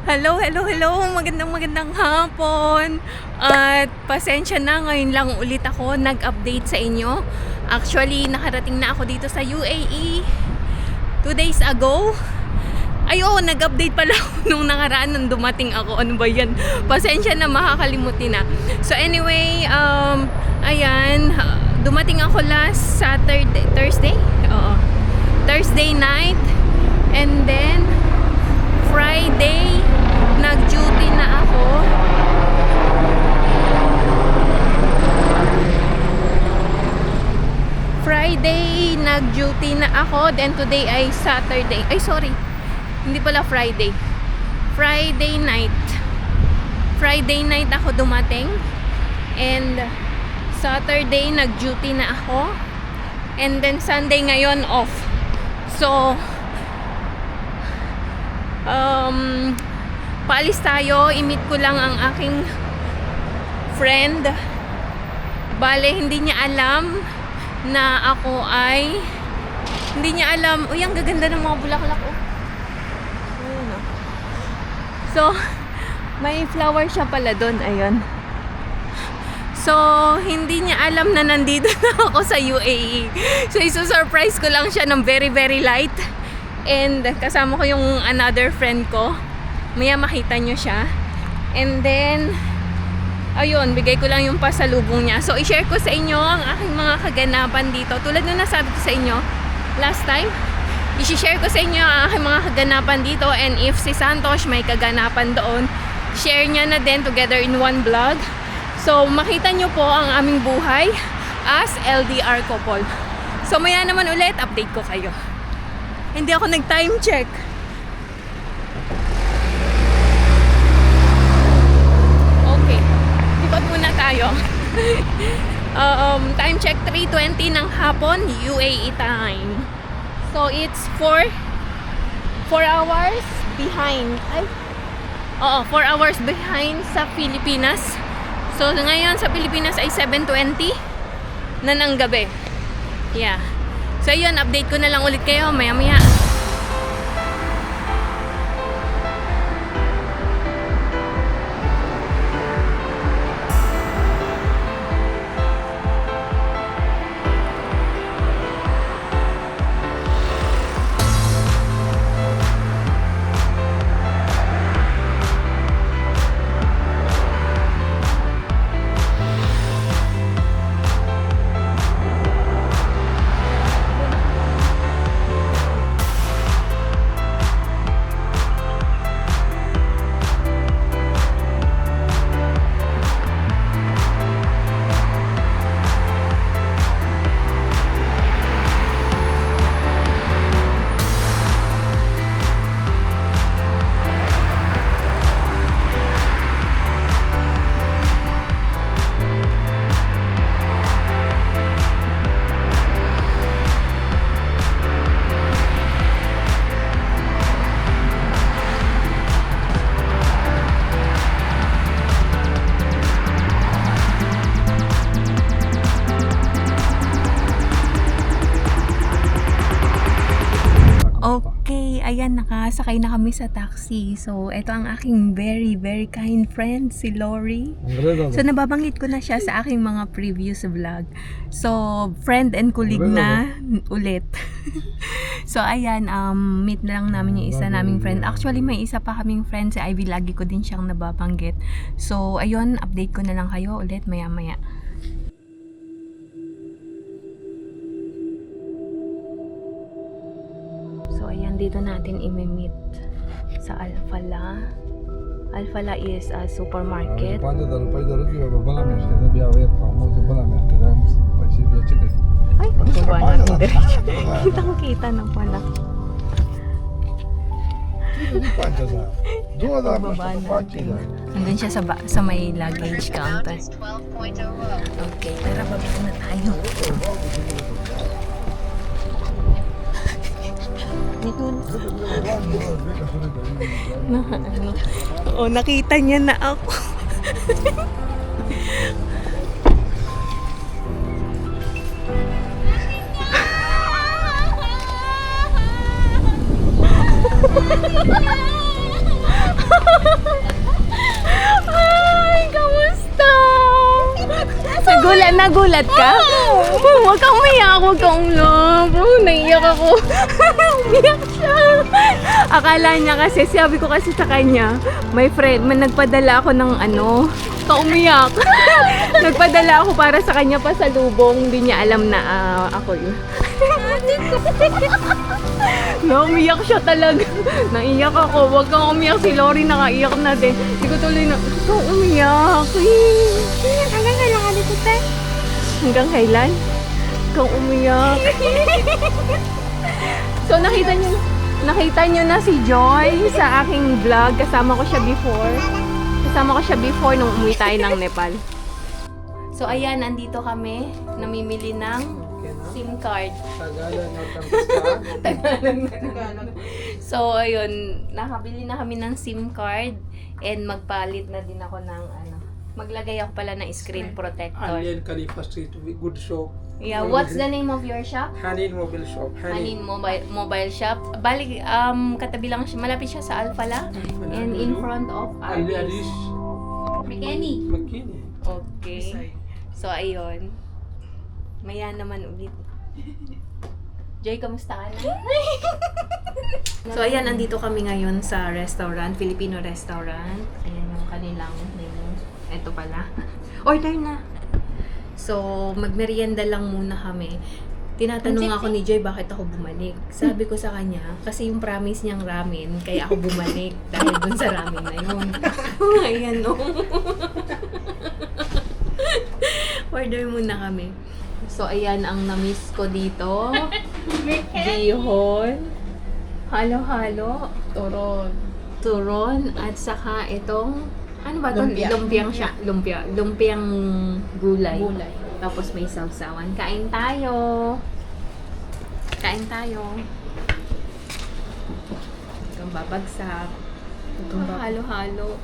Hello, hello, hello. Magandang hapon. At pasensya na, ngayon lang ulit ako nag-update sa inyo. Actually, nakarating na ako dito sa UAE 2 days ago. Ay, oo, nag-update pala ako nung nakaraan nung dumating ako. Ano ba yan? Pasensya na, makakalimutin na. So anyway, ayan, dumating ako last Thursday? Oo. Thursday night. And then Friday, nag-duty na ako. Friday, nag-duty na ako. Then today ay Saturday. Ay, sorry. Hindi pala Friday. Friday night. Friday night ako dumating. And Saturday, nag-duty na ako. And then Sunday ngayon off. So, paalis tayo. I-meet ko lang ang aking friend. Bale, hindi niya alam na ako ay hindi niya alam. Uy, ang gaganda ng mga bulaklak. Oh. Ayun, oh. So, may flower siya pala doon. Ayun. So, hindi niya alam na nandito na ako sa UAE. So, iso-surprise ko lang siya ng very, very light. And kasama ko yung another friend ko. Maya makita nyo siya. And then, ayun, bigay ko lang yung pasalubong niya. So, i-share ko sa inyo ang aking mga kaganapan dito. Tulad na nasabi ko sa inyo last time, i-share ko sa inyo ang aking mga kaganapan dito. And if si Santosh may kaganapan doon, share niya na din together in one vlog. So, makita nyo po ang aming buhay as LDR couple. So, maya naman ulit, update ko kayo. Hindi ako nag-time check. Okay. Ikot muna tayo. Time check 3:20 ng hapon, UAE time. So it's 4 hours behind. Ay. Oo, 4 hours behind sa Pilipinas. So ngayon sa Pilipinas ay 7:20 na ng gabi. Yeah. So yun, update ko na lang ulit kayo maya-maya. Okay, ayan, nakasakay na kami sa taxi. So, ito ang aking very, very kind friend, si Lori. So, nababanggit ko na siya sa aking mga previous vlog. So, friend and colleague na ulit. So, ayan, meet na lang namin yung isa naming friend. Actually, may isa pa kaming friend, si Ivy. Lagi ko din siyang nababanggit. So, ayun, update ko na lang kayo ulit maya-maya. So, ayan, dito natin i-meet sa Al-Falah. Al-Falah is a supermarket. Ay, pagbaba natin diretso. Kitang-kita na pala. Pagbaba natin. Nandun siya sa may luggage counter. Okay, tara, baba na tayo. Oo, nakita niya na ako. Nagulat ka? Huwag kang umiyak, huwag kang umiyak. Naiiyak ako. Umiyak siya. Akala niya kasi, sabi ko kasi sa kanya, my friend, nagpadala ako ng ano, umiyak. Nagpadala ako para sa kanya pasalubong. Hindi niya alam na ako yun. No, umiyak siya talaga. Naiyak ako. Huwag kang umiyak. Si Lori nakaiyak na din. Hindi ko tuloy na, ikaw umiyak. Hanggang kailangan dito, te. Hanggang kailan? Ikaw umiyak. So nakita niyo na si Joy sa aking vlog. Kasama ko siya before nung umuwi tayo ng Nepal. So ayan, andito kami. Namimili ng SIM card. Tagalog. So ayun, nakabili na kami ng SIM card and magpalit na din ako ng maglagay ako pala ng screen protector. Alian Khalifa Street, good shop. Yeah, what's the name of your shop? Hanin Mobile Shop. Hanin Mobile Shop. Bali, katabi lang siya, malapit siya sa Alphala and in front of Arby's. McKinney. Okay. So ayun. Maya naman ulit. Joy, kamusta ka na? So ayan, andito kami ngayon sa restaurant, Filipino restaurant. Ayan yung kanilang menu. Ito pala. Order na! So, magmerienda lang muna kami. Tinatanong ako ni Joy bakit ako bumalik. Sabi ko sa kanya, kasi yung promise niyang ramen, kaya ako bumalik dahil dun sa ramen na yun. Ayan o. Order muna kami. So, ayan ang na-miss ko dito. Bihon. Halo-halo. Turon. At saka itong, ano ba ito? Lumpiang gulay. Tapos may sawsawan. Kain tayo. Itong babagsak. Itong halo-halo.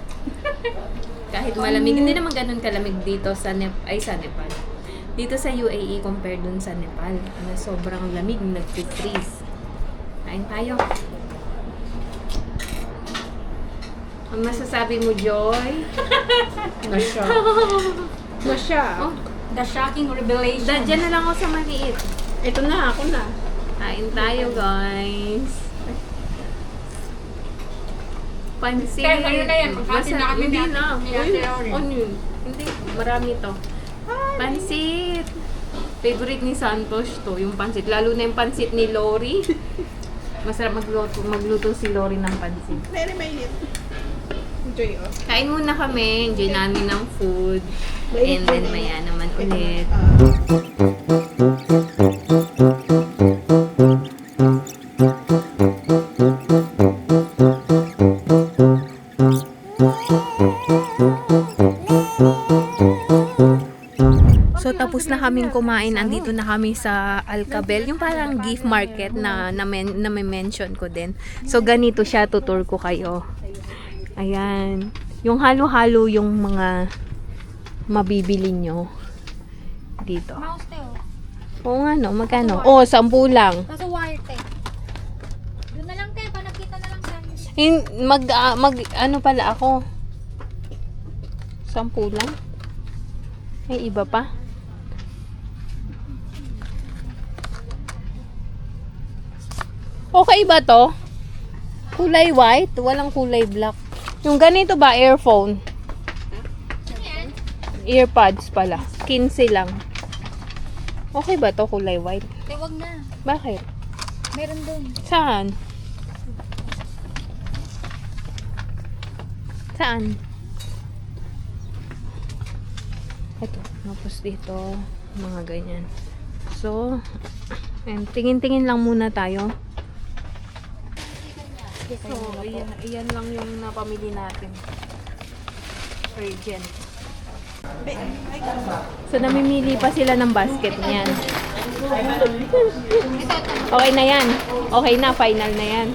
Kahit malamig, hindi naman ganun kalamig dito sa Nepal. Dito sa UAE compared dun sa Nepal. Sobrang lamig, nag-freeze. Kain tayo. Ang masasabi mo, Joy? Masya. The shocking revelation. Diyan na lang ako sa maliit. Ito na, ako na. Kain tayo, guys. Pansit. Kaya kayo na yan. Pagkatin na kami Hindi natin. na. Ni Ate Lori. Ano yun? Hindi. Marami to. Pansit. Favorite ni Santos to, yung pansit. Lalo na yung pansit ni Lori. Masarap magluto si Lori ng pansit. Very mainit. Enjoy oh. Kain muna kami. Enjoy namin ng food. And then maya naman ulit. So tapos na kaming kumain, andito na kami sa Alcabel, yung parang gift market na may mention ko din. So ganito siya, tutur ko kayo. Ayan, yung halo-halo yung mga mabibili nyo dito. Mouse te oh. Oo nga no, magkano? Oh, 10 lang. Kaso wire te. Doon na lang te, panakita na lang sa Ano pala ako? 10 lang? May iba pa? Okay ba to? Kulay white? Walang kulay black. Yung ganito ba, earphone? Earpods pala. 15 lang. Okay ba to kulay white? te, wag na. Bakit? Meron doon. Saan? Saan? Ito. Tapos dito, mga ganyan. So, tingin-tingin lang muna tayo. So, iyan lang yung napamili natin. Urgent. So, namimili pa sila ng basket niyan. Okay na yan. Okay na, final na yan.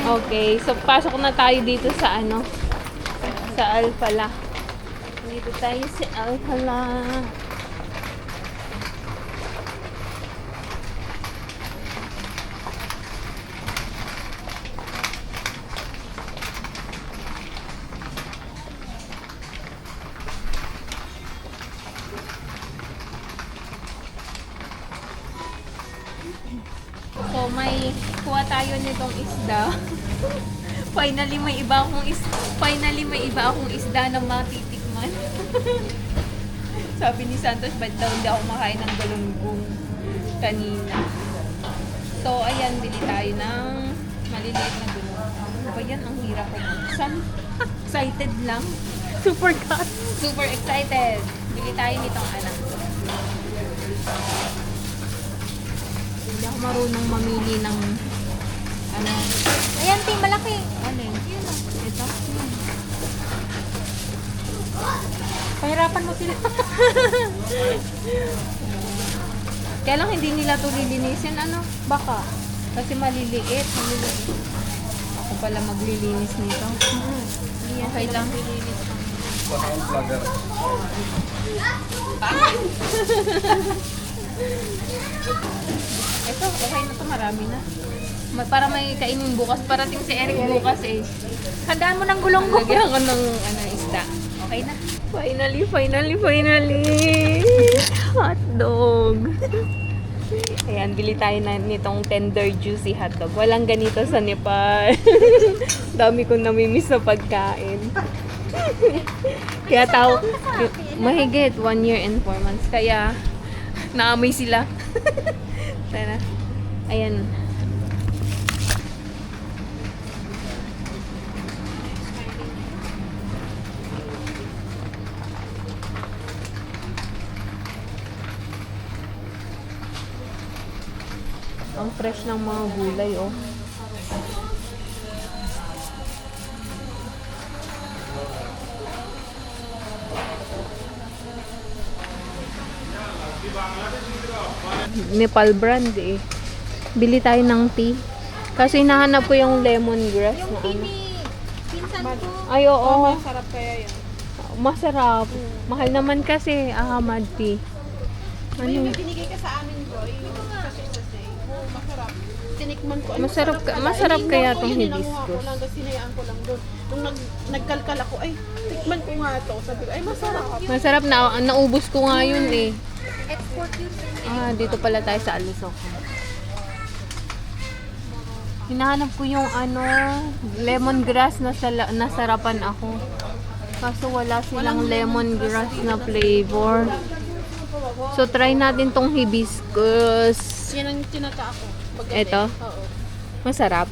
Okay, so pasok na tayo dito sa sa Alphala. Dito tayo sa Alphala. may kuha tayo nitong isda. Finally may iba akong isda na matitikman. Sabi ni Santos, ba't daw hindi ako makain ng galunggong kanina. So, ayan, bili tayo ng maliliit na galunggong. Ano ba yan? Ang hirap ko. Excited lang. Super excited. Bili tayo nitong anak. Hindi ako marunong mamili ng ano. Ayan, Ting, malaki. Ano yun? Ito. Pahirapan mo sila. Kaya lang hindi nila ito lilinisin. Ano? Baka. Kasi maliliit. Ako pala maglilinis nito. Okay lang. Vlogger. Ito, okay na to. Marami na. Para may kainin bukas. Parating si Eric bukas eh. Handaan mo ng gulong ko. Lagyan ko ng isda. Okay na. Finally. Hotdog. Ayan, bili tayo na nitong tender juicy hotdog. Walang ganito sa Nepal. Dami kong namimiss sa pagkain. Kaya mahigit 1 year and 4 months. Kaya, naamoy sila. Tara. Ayan. Ang fresh ng mga gulay, oh. Nepal brand, eh. Bili tayo ng tea. Kasi hinahanap ko yung lemongrass na ano. Pinsan ko. Ay, oo. Masarap kaya yan. Masarap. Mahal naman kasi, Ahmad tea. Ano? May binigay ka sa amin, bro. Yung sachet. Oo, masarap. Tinikman ko. Ay, Masarap pala. kaya Iniwan ko tong yun, hibiscus. nilanguha ko lang, tapos sinayaan ko lang doon. Nung nagkalkal ako, ay, tikman ko nga to. Sabi ko, ay, masarap. Masarap na. Naubos ko nga yun, eh. Export yun. Dito pala tayo sa Alusok. Hinahanap ko yung lemongrass na nasarapan ako. Kaso wala silang lemongrass na flavor. So try natin tong hibiscus. Yan ang tinata ako. Paggabi. Eto? Oo. Masarap.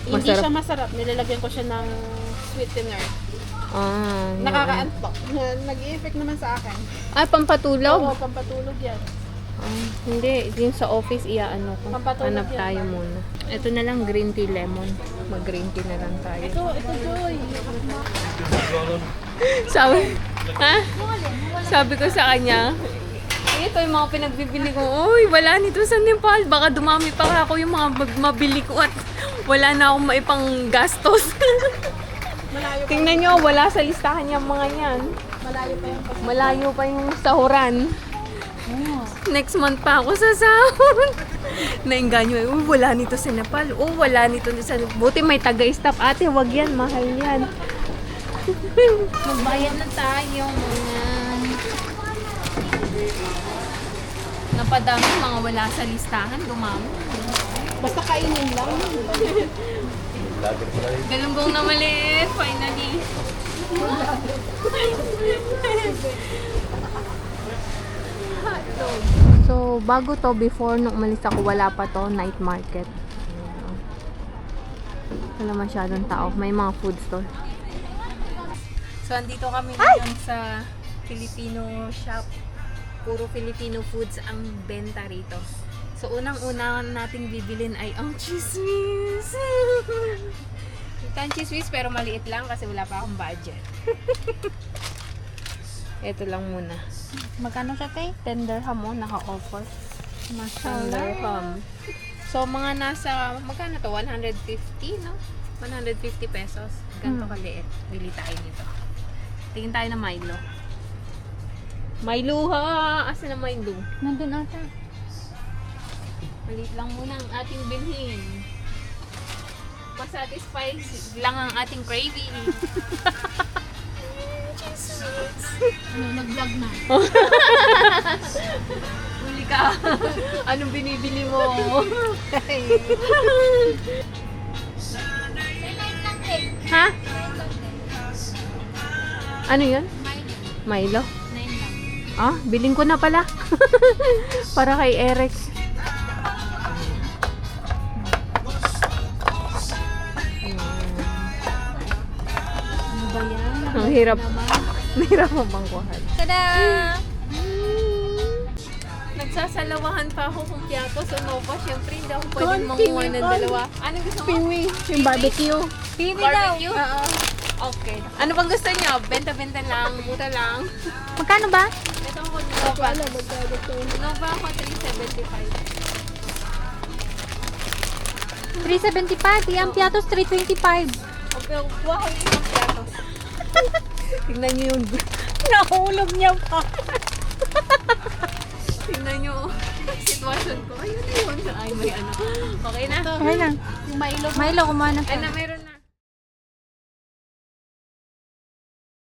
Hindi siya masarap. Nilalagyan ko siya ng sweetener. Nakakaantok. Nag-i-effect naman sa akin. Ay, pampatulog? Oo, pampatulog yan. Hindi, yung sa office iaano ko. Pampatulog Hanap yan. tayo muna. Ito na lang green tea lemon. Mag-green tea na lang tayo. Ito, Joy. Sabi ko sa kanya, ito yung mga pinagbibili ko. Uy, wala nito sa Nepal. Baka dumami pa ako yung mga mabili ko at wala na akong maipang gastos. Malayo pa. Tingnan nyo, wala sa listahan yung mga yan. Malayo pa yung Malayo pa yung sahuran. Next month pa ako sa sahod. Nainganyo eh. Uy, wala nito sa Nepal. Oh, wala nito sa Nepal. Buti may taga-stop. Ate, wag yan. Mahal yan. Magbayad na tayo. Napadami mga wala sa listahan. Dumami. Basta kainin lang. Galunggong na maliit. Finally. So, bago to, before nung umalis ako, wala pa to, night market. Wala masyadong tao. May mga food store. So, andito kami ngayon sa Filipino shop. Puro Filipino foods ang benta rito. So, unang-una nating bibilin ay ang chismis. Ito ang chismis, pero maliit lang kasi wala pa akong budget. Ito lang muna. Magkano siya, Tay? Tender ham mo, naka-offer. Tender ham. So, mga nasa, magkano to? 150, no? 150 pesos. Ganito kaliit. Bili tayo nito. Tingin tayo na Milo. Milo ha! Asa na Milo? Nandun ata. Maliit lang muna ang ating bilhin. Masatisfy lang ang ating craving. Nag-vlog na. Uli Bumibili ka. Anong binibili mo? May 9 lang te. Ha? 9 lang te. Ano yun? Milo. Milo? 9 lang. Ah, biling ko na pala. Para kay Eric. Ano ba yan? Ang hirap. Mahirap mo bang kuhan? Tada! Nagsasalawahan pa ako kung piatos o Nova. Siyempre, hindi ako pwedeng manguha ng dalawa. Ano gusto mo? Piwi. Yung barbecue. Piwi daw. Barbecue? Okay. Ano bang gusto niyo? Benta-benta lang, mura lang. Magkano ba? Ito ako Nova. Nova ako 375. 375. Yung piatos 325. Okay, kuha ko yung isang piatos. Tingnan niyo yung... Nahulog niya pa. Tingnan niyo sitwasyon ko. Ayun na yun. Ay, may ano. Okay na? Okay lang. Yung Milo. Milo, kumuha na Ay, na meron na.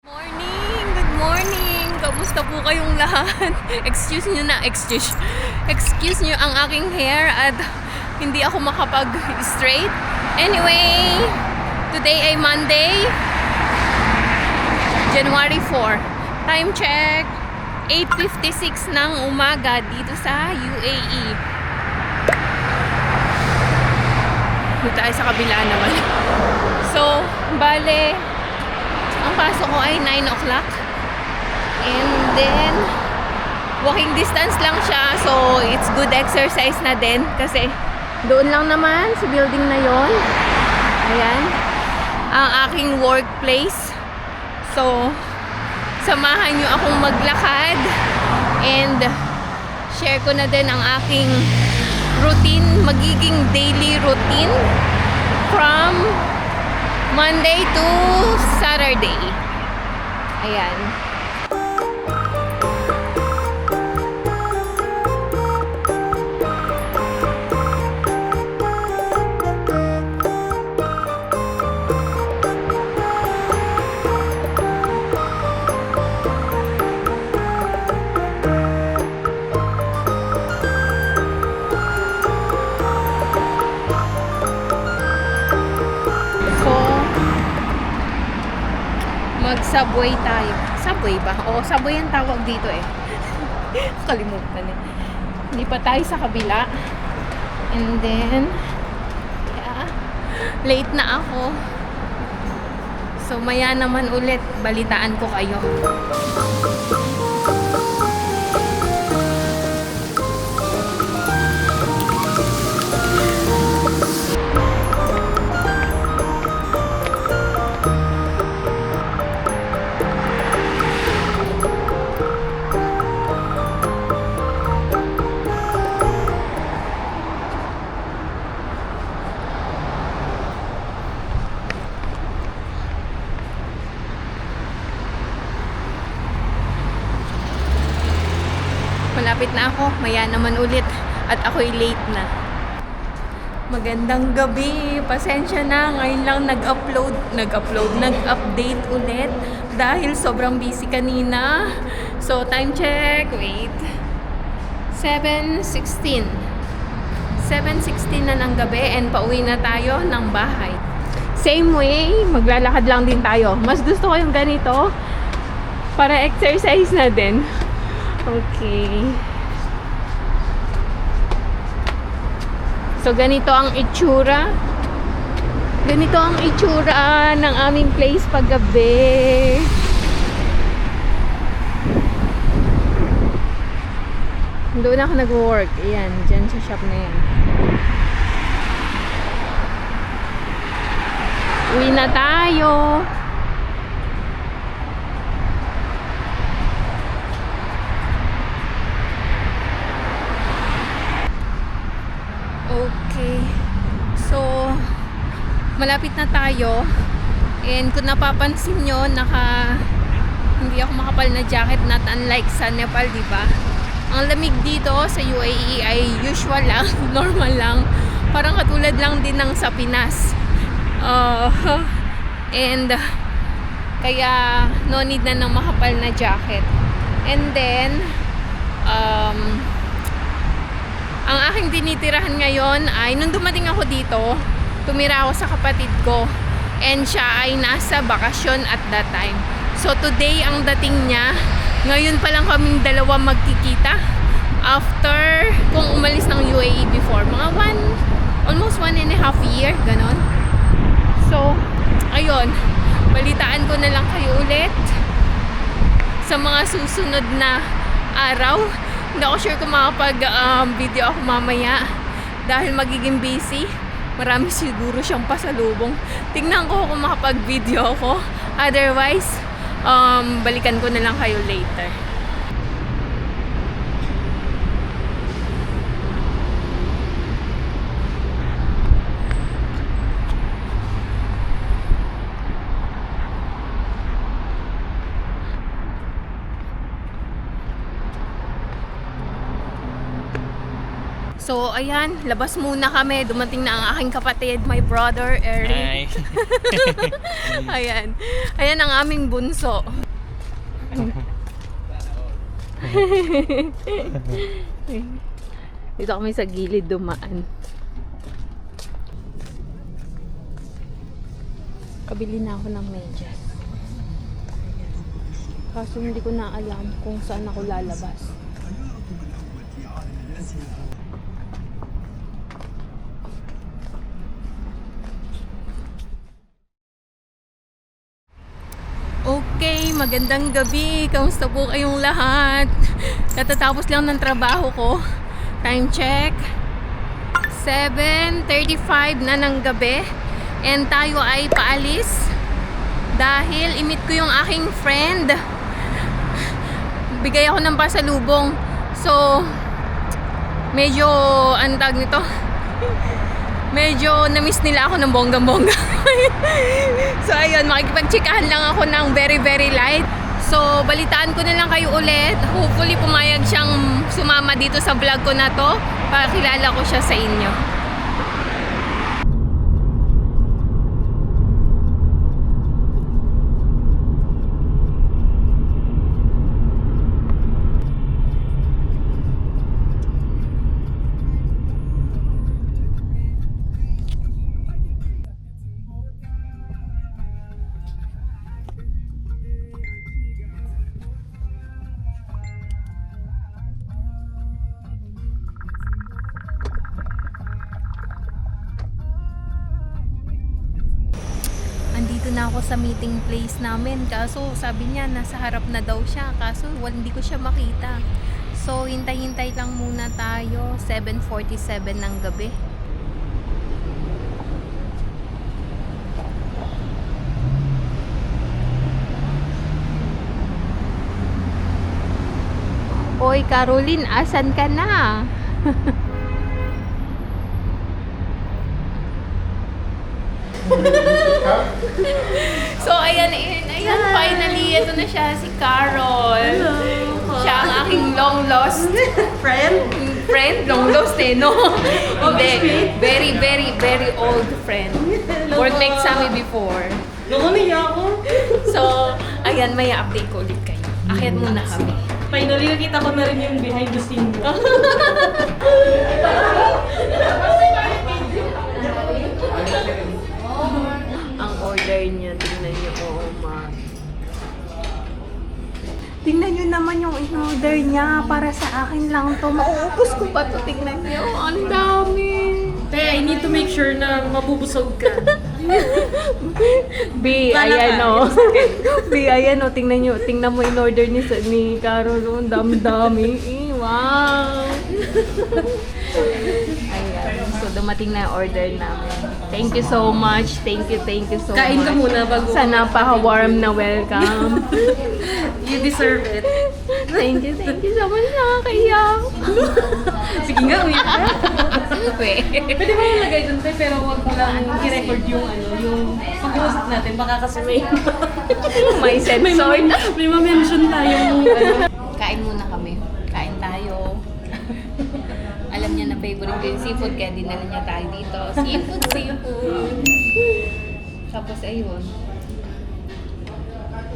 Morning! Good morning! Kamusta po kayong lahat? Excuse nyo ang aking hair at hindi ako makapag-straight. Anyway, today ay Monday, January 4. Time check, 8:56 ng umaga dito sa UAE. Dito tayo sa kabila naman. So, bale, ang pasok ko ay 9 o'clock. And then, walking distance lang siya. So, it's good exercise na din. Kasi, doon lang naman sa building na yon. Ayan. Ang aking workplace. So, samahan nyo akong maglakad. And, share ko na din ang aking routine. Magiging daily routine. From Monday to Saturday. Ayan. Mag-subway tayo. Subway ba? Oo, subway ang tawag dito eh. Kalimutan eh. Hindi pa tayo sa kabila. And then, yeah, late na ako. So, maya naman ulit, balitaan ko kayo. Malapit na ako, maya naman ulit at ako'y late na. Magandang gabi, pasensya na, ngayon lang nag-update ulit dahil sobrang busy kanina. So time check, wait, 7:16 na ng gabi and pauwi na tayo ng bahay. Same way, maglalakad lang din tayo. Mas gusto ko yung ganito para exercise na din. Okay. So, ganito ang itsura. Ganito ang itsura ng aming place paggabi. Doon ako nag-work. Ayan, dyan sa shop na yan. Uwi na tayo. Okay. So, malapit na tayo. And kung napapansin nyo, hindi ako makapal na jacket, not unlike sa Nepal, di ba? Ang lamig dito sa UAE ay usual lang, normal lang. Parang katulad lang din ng sa Pinas. And kaya no need na ng makapal na jacket. And then Ang aking tinitirahan ngayon ay, nung dumating ako dito, tumira ako sa kapatid ko. And siya ay nasa bakasyon at that time. So today ang dating niya. Ngayon pa lang kaming dalawa magkikita. After kung umalis ng UAE before. Mga almost 1.5 year. Ganon. So, ayun. Balitaan ko na lang kayo ulit sa mga susunod na araw. Hindi ako sure kung makapag-video ako mamaya dahil magiging busy. Marami siguro siyang pasalubong. Tingnan ko kung makapag-video ako. Otherwise, balikan ko na lang kayo later. So, ayan, labas muna kami. Dumating na ang aking kapatid, my brother, Eric. Hi. Ayan. Ayan ang aming bunso. Dito kami sa gilid dumaan. Kabili na ako ng medyas. Kaso hindi ko na alam kung saan ako lalabas. Okay, magandang gabi. Kamusta po kayong lahat? Katatapos lang ng trabaho ko. Time check. 7:35 na ng gabi. And tayo ay paalis. Dahil imit ko yung aking friend. Bigay ako ng pasalubong. So, medyo, anong tawag nito? Medyo na-miss nila ako ng bonggang-bongga. So ayun, makikipag-chikahan lang ako ng very very light. So balitaan ko na lang kayo ulit. Hopefully pumayag siyang sumama dito sa vlog ko na to para kilala ko siya sa inyo. Andito na ako sa meeting place namin. Kaso sabi niya nasa harap na daw siya. Kaso hindi ko siya makita. So hintay-hintay lang muna tayo. 7:47 ng gabi. Oy, Caroline, asan ka na? So, ayan, finally, ito na siya, si Carol. Hello. Siya ang aking long lost friend. Long lost no? Hindi, very, very, very old friend. Workmate sa amin before. Nakumiya ako. So, ayan, may update ko ulit kayo. Akyat muna kami. Finally, nakita ko na rin yung behind the scene mo. Ang order niya, tingnan niyo, oh man. Tingnan niyo naman yung in-order niya. Para sa akin lang to. Mauubos ko pa to. Tingnan niyo. Ang dami. Kaya I need to make sure na mabubusog ka. B, ayan o. B, ayan o. Tingnan niyo. Tingnan mo in-order ni Carol. Ang dami-dami. Wow. Ayan. So, dumating na yung order namin. Thank you so much. Thank you so much. Kain ka muna bago. Sa napaka-warm na welcome. You deserve it. Thank you so much. Nakakaiyak. Sige nga, uyak ka. Pwede ba yung lagay dun, te? Pero wag mo lang i-record yung pag-uusap natin. Baka kasi may sensor. May ma-mention tayong Kain muna kami. Kain tayo. Alam niya na favorite ko yung seafood, kaya dinala niya tayo dito. Seafood. Tapos ayun.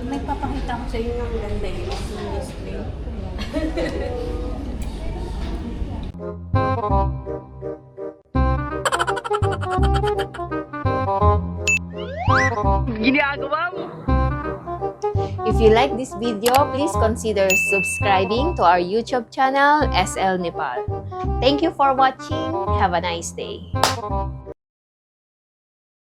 May papakita ko sa inyo ng ganda yung display. If you like this video, please consider subscribing to our YouTube channel, SL Nepal. Thank you for watching. Have a nice day.